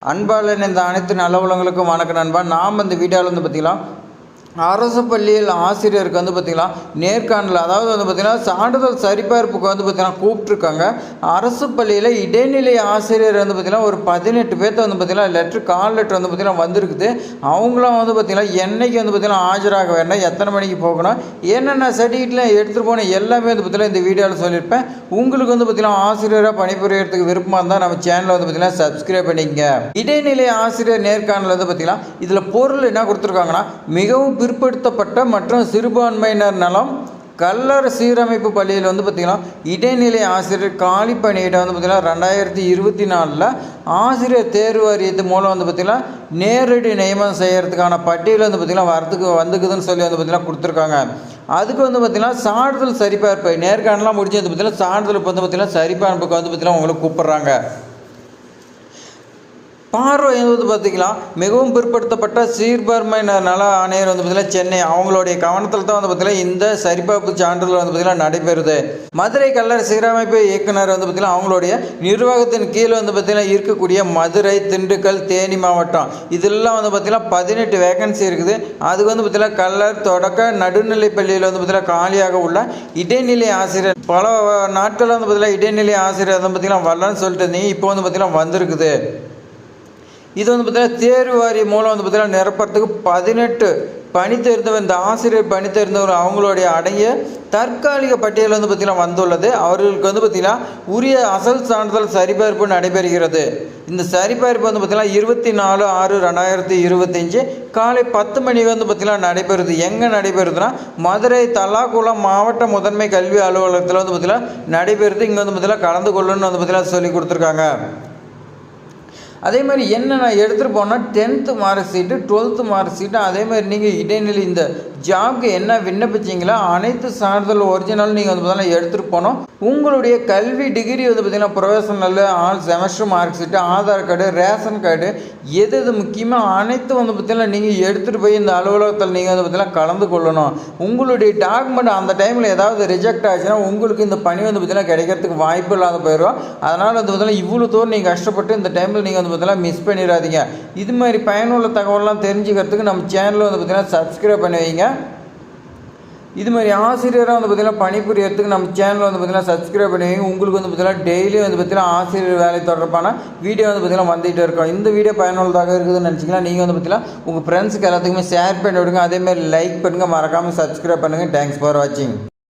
அன்பாளன் இந்த அனைத்து நல்ல உள்ளவங்களுக்கும் வணக்கம் நண்பா. நாம் இந்த வீடியோவில் பார்த்தீங்கன்னா அரசு பள்ளியில் ஆசிரியருக்கு பார்த்திங்கன்னா நேர்காணல், அதாவது பார்த்திங்கன்னா சான்றிதழ் சரிபார்ப்புக்கு பார்த்திங்கன்னா கூப்பிட்ருக்காங்க. அரசு பள்ளியில் இடைநிலை ஆசிரியர் பார்த்திங்கன்னா ஒரு 18 பேர்த்த பார்த்திங்கன்னா கால் லெட்டர் பார்த்திங்கன்னா வந்திருக்குது. அவங்களும் பார்த்திங்கன்னா என்றைக்கு பார்த்திங்கன்னா ஆஜராக வேண்டாம், எத்தனை மணிக்கு போகணும், என்னென்ன சர்டிஃபிகேட்லாம் எடுத்துகிட்டு போன எல்லாமே பார்த்திங்கன்னா இந்த வீடியோவில் சொல்லியிருப்பேன். உங்களுக்கு பார்த்திங்கன்னா ஆசிரியராக பணிபுரியறதுக்கு விருப்பமாக இருந்தால் நம்ம சேனலை பார்த்திங்கன்னா சப்ஸ்கிரைப் பண்ணிக்கங்க. இடைநிலை ஆசிரியர் நேர்காணல் பார்த்திங்கன்னா இதில் பொருள் என்ன கொடுத்துருக்காங்கன்னா, மிகவும் பிற்படுத்தப்பட்ட மற்றும் சிறுபான்மையினர் நலம் கல்லர் சீரமைப்பு பள்ளியில் பார்த்திங்கன்னா இடைநிலை ஆசிரியர் காலி பணியிட பார்த்திங்கன்னா 2024 ஆசிரியர் தேர்வு வாரியத்து மூலம் பார்த்திங்கன்னா நேரடி நியமனம் செய்கிறதுக்கான பட்டியல் பார்த்திங்கன்னா வந்துக்குதுன்னு சொல்லி பார்த்திங்கன்னா கொடுத்துருக்காங்க. அதுக்கு பார்த்திங்கன்னா சான்றிதழ் சரிபார்ப்பு நேர்காணலாம் முடிச்சு பார்த்திங்கன்னா சான்றிதழ் பார்த்திங்கன்னா சரிபார்ப்புக்கு பார்த்திங்கன்னா உங்களுக்கு கூப்பிட்றாங்க. பார்வை பார்த்திங்கன்னா மிகவும் பிற்படுத்தப்பட்ட சிறுபான்மையினர் நல ஆணையர் பார்த்திங்கன்னா சென்னை, அவங்களுடைய கவனத்தில் தான் பார்த்திங்கன்னா இந்த சரிபார்ப்பு சான்றிதழ் பார்த்திங்கன்னா நடைபெறுது. மதுரை கல்லர் சீரமைப்பு இயக்குனர் பார்த்திங்கன்னா அவங்களுடைய நிர்வாகத்தின் கீழே பார்த்திங்கன்னா இருக்கக்கூடிய மதுரை, திண்டுக்கல், தேனி மாவட்டம் இதெல்லாம் பார்த்திங்கன்னா 18 வேகன்சி இருக்குது. அதுக்கு பார்த்திங்கன்னா கல்லர் தொடக்க நடுநிலை பள்ளியில் பார்த்திங்கன்னா காலியாக உள்ள இடைநிலை ஆசிரியர் பல நாட்கள் பார்த்திங்கன்னா இடைநிலை ஆசிரியர் பார்த்திங்கன்னா வரலான்னு சொல்லிட்டு இருந்தீங்க. இப்போ பார்த்திங்கன்னா வந்திருக்குது. இது பார்த்திங்கன்னா தேர்வு வாரியம் மூலம் பார்த்திங்கன்னா நிரப்புறதுக்கு 18 பணி தேர்ந்தவர், இந்த ஆசிரியர் பணி தேர்ந்தவர் அவங்களுடைய அடங்கிய தற்காலிக பட்டியல் பார்த்திங்கன்னா வந்துள்ளது. அவர்களுக்கு பார்த்திங்கன்னா உரிய அசல் சான்றிதழ் சரிபார்ப்பு நடைபெறுகிறது. இந்த சரிபார்ப்பு பார்த்திங்கன்னா 24/6/2025 காலை 10 மணி பார்த்திங்கன்னா நடைபெறுது. எங்கே நடைபெறுதுன்னா மதுரை தல்லாக்குளம் மாவட்ட முதன்மை கல்வி அலுவலகத்தில் பார்த்திங்கன்னா நடைபெறுது. இங்கே பார்த்திங்கன்னா கலந்து கொள்ளணும்னு பார்த்திங்கன்னா சொல்லி கொடுத்துருக்காங்க. அதே மாதிரி என்னென்ன எடுத்துகிட்டு போனால் 10th mark sheet, 12th mark sheet, அதே மாதிரி நீங்கள் இடைநிலை இந்த ஜாப்க்கு என்ன விண்ணப்பிச்சிங்களோ அனைத்து சான்றிதழ் ஒரிஜினல் நீங்கள் பார்த்தீங்கன்னா எடுத்துகிட்டு போனோம். உங்களுடைய கல்வி டிகிரி பார்த்திங்கன்னா professional all semester mark sheet, Aadhaar card, ration card எது முக்கியமாக அனைத்தும் பார்த்திங்கன்னா நீங்கள் எடுத்துகிட்டு போய் இந்த அலுவலகத்தில் நீங்கள் பார்த்திங்கன்னா கலந்து கொள்ளணும். உங்களுடைய டாக்குமெண்ட் அந்த டைமில் ஏதாவது ரிஜெக்ட் ஆச்சுன்னா உங்களுக்கு இந்த பணி பார்த்திங்கன்னா கிடைக்கிறதுக்கு வாய்ப்பு இல்லாத போயிடும். அதனால் பார்த்திங்கன்னா இவ்வளோ தூரம் நீங்கள் கஷ்டப்பட்டு இந்த டைமில் நீங்கள் பார்த்திங்கன்னா மிஸ் பண்ணிடாதீங்க. இது மாதிரி பயனுள்ள தகவலாம் தெரிஞ்சுக்கிறதுக்கு நம்ம சேனலில் பார்த்திங்கன்னா சப்ஸ்கிரைப் பண்ணி வைங்க. இது மாதிரி ஆசிரியராக பார்த்திங்கன்னா பணிபுரியறதுக்கு நம்ம சேனலில் பார்த்திங்கன்னா சப்ஸ்கிரைப் பண்ணி வைங்க. உங்களுக்கு பார்த்திங்கன்னா டெய்லி பார்த்திங்கன்னா ஆசிரியர் வேலை தொடர்பான வீடியோ பார்த்திங்கன்னா வந்துகிட்டே இருக்கும். இந்த வீடியோ பயனுள்ளதாக இருக்குதுன்னு நினச்சிங்கன்னா நீங்கள் பார்த்திங்கன்னா உங்கள் ஃப்ரெண்ட்ஸுக்கு எல்லாத்துக்குமே ஷேர் பண்ணி விடுங்க. அதேமாதிரி லைக் பண்ணுங்கள், மறக்காமல் சப்ஸ்கிரைப் பண்ணுங்கள். தேங்க்ஸ் ஃபார் வாட்சிங்.